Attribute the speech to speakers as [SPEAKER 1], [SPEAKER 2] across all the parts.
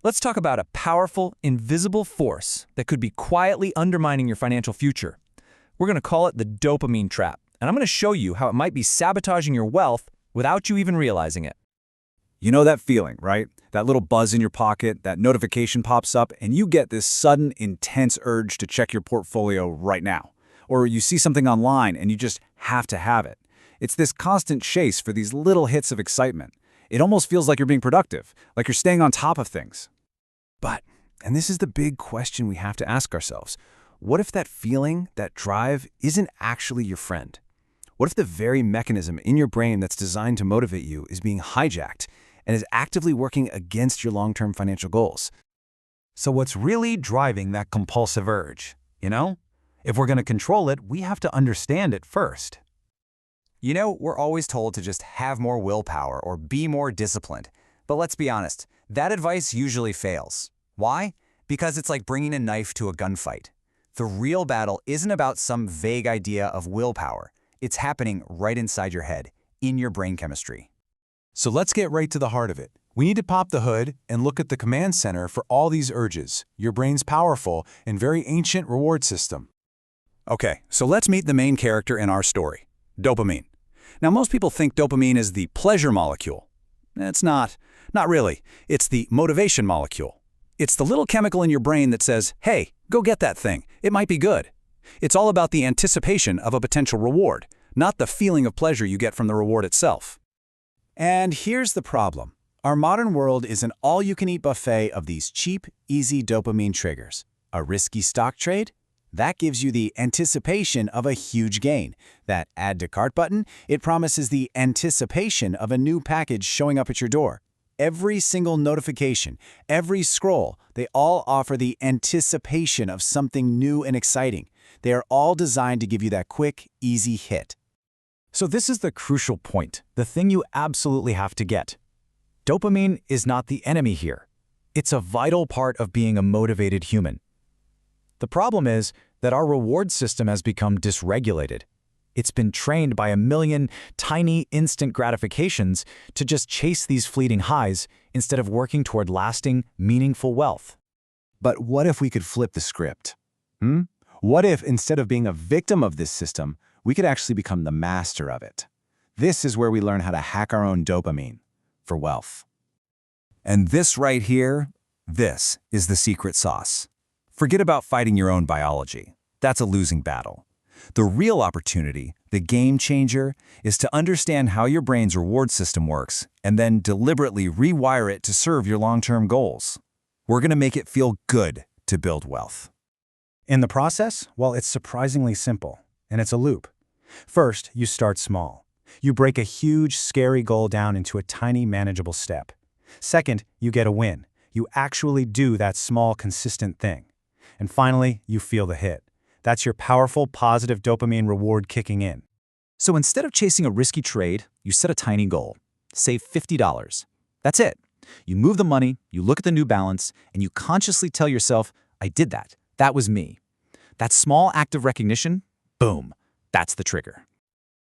[SPEAKER 1] Let's talk about a powerful, invisible force that could be quietly undermining your financial future. We're going to call it the dopamine trap, and I'm going to show you how it might be sabotaging your wealth without you even realizing it.
[SPEAKER 2] You know that feeling, right? That little buzz in your pocket, that notification pops up, and you get this sudden, intense urge to check your portfolio right now. Or you see something online and you just have to have it. It's this constant chase for these little hits of excitement. It almost feels like you're being productive, like you're staying on top of things. But, and this is the big question we have to ask ourselves, what if that feeling, that drive, isn't actually your friend? What if the very mechanism in your brain that's designed to motivate you is being hijacked and is actively working against your long-term financial goals? So what's really driving that compulsive urge, you know? If we're going to control it, we have to understand it first.
[SPEAKER 3] You know, we're always told to just have more willpower or be more disciplined. But let's be honest, that advice usually fails. Why? Because it's like bringing a knife to a gunfight. The real battle isn't about some vague idea of willpower. It's happening right inside your head, in your brain chemistry.
[SPEAKER 2] So let's get right to the heart of it. We need to pop the hood and look at the command center for all these urges, your brain's powerful and very ancient reward system. Okay, so let's meet the main character in our story. Dopamine. Now, most people think dopamine is the pleasure molecule. It's not. Not really. It's the motivation molecule. It's the little chemical in your brain that says, hey, go get that thing. It might be good. It's all about the anticipation of a potential reward, not the feeling of pleasure you get from the reward itself. And here's the problem. Our modern world is an all-you-can-eat buffet of these cheap, easy dopamine triggers. A risky stock trade? That gives you the anticipation of a huge gain. That add to cart button, it promises the anticipation of a new package showing up at your door. Every single notification, every scroll, they all offer the anticipation of something new and exciting. They are all designed to give you that quick, easy hit. So this is the crucial point, the thing you absolutely have to get. Dopamine is not the enemy here. It's a vital part of being a motivated human. The problem is that our reward system has become dysregulated. It's been trained by a million tiny instant gratifications to just chase these fleeting highs instead of working toward lasting, meaningful wealth. But what if we could flip the script? What if, instead of being a victim of this system, we could actually become the master of it? This is where we learn how to hack our own dopamine for wealth. And this right here, this is the secret sauce. Forget about fighting your own biology. That's a losing battle. The real opportunity, the game changer, is to understand how your brain's reward system works and then deliberately rewire it to serve your long-term goals. We're going to make it feel good to build wealth. In the process, well, it's surprisingly simple, and it's a loop. First, you start small. You break a huge, scary goal down into a tiny, manageable step. Second, you get a win. You actually do that small, consistent thing. And finally, you feel the hit. That's your powerful, positive dopamine reward kicking in. So instead of chasing a risky trade, you set a tiny goal. Save $50. That's it. You move the money, you look at the new balance, and you consciously tell yourself, I did that. That was me. That small act of recognition, boom, that's the trigger.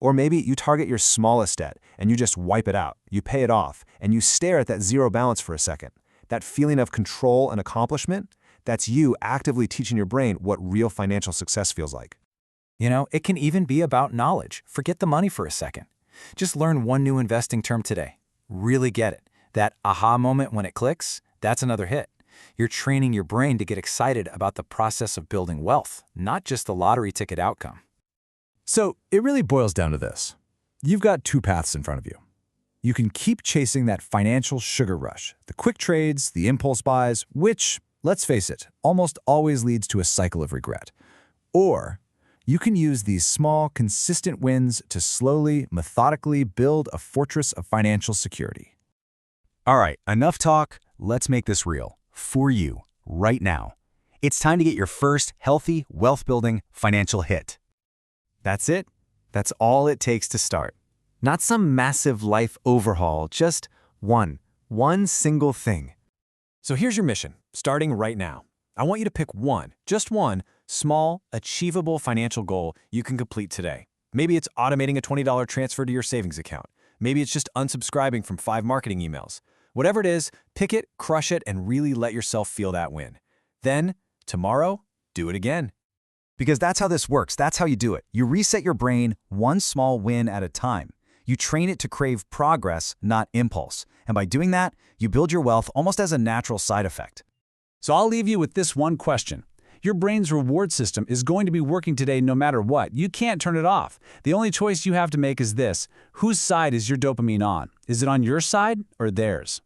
[SPEAKER 2] Or maybe you target your smallest debt and you just wipe it out. You pay it off, and you stare at that zero balance for a second. That feeling of control and accomplishment, that's you actively teaching your brain what real financial success feels like. You know, it can even be about knowledge. Forget the money for a second. Just learn one new investing term today. Really get it. That aha moment when it clicks, that's another hit. You're training your brain to get excited about the process of building wealth, not just the lottery ticket outcome. So it really boils down to this. You've got two paths in front of you. You can keep chasing that financial sugar rush, the quick trades, the impulse buys, which, let's face it, almost always leads to a cycle of regret. Or you can use these small, consistent wins to slowly, methodically build a fortress of financial security. All right, enough talk. Let's make this real. For you, right now. It's time to get your first healthy, wealth-building financial hit. That's it. That's all it takes to start. Not some massive life overhaul, just one single thing. So here's your mission, starting right now. I want you to pick just one, small, achievable financial goal you can complete today. Maybe it's automating a $20 transfer to your savings account. Maybe it's just unsubscribing from 5 marketing emails.
[SPEAKER 1] Whatever it is, pick it, crush it, and really let yourself feel that win. Then, tomorrow, do it again.
[SPEAKER 3] Because that's how this works. That's how you do it. You reset your brain one small win at a time. You train it to crave progress, not impulse. And by doing that, you build your wealth almost as a natural side effect.
[SPEAKER 2] So I'll leave you with this one question. Your brain's reward system is going to be working today no matter what. You can't turn it off. The only choice you have to make is this. Whose side is your dopamine on? Is it on your side or theirs?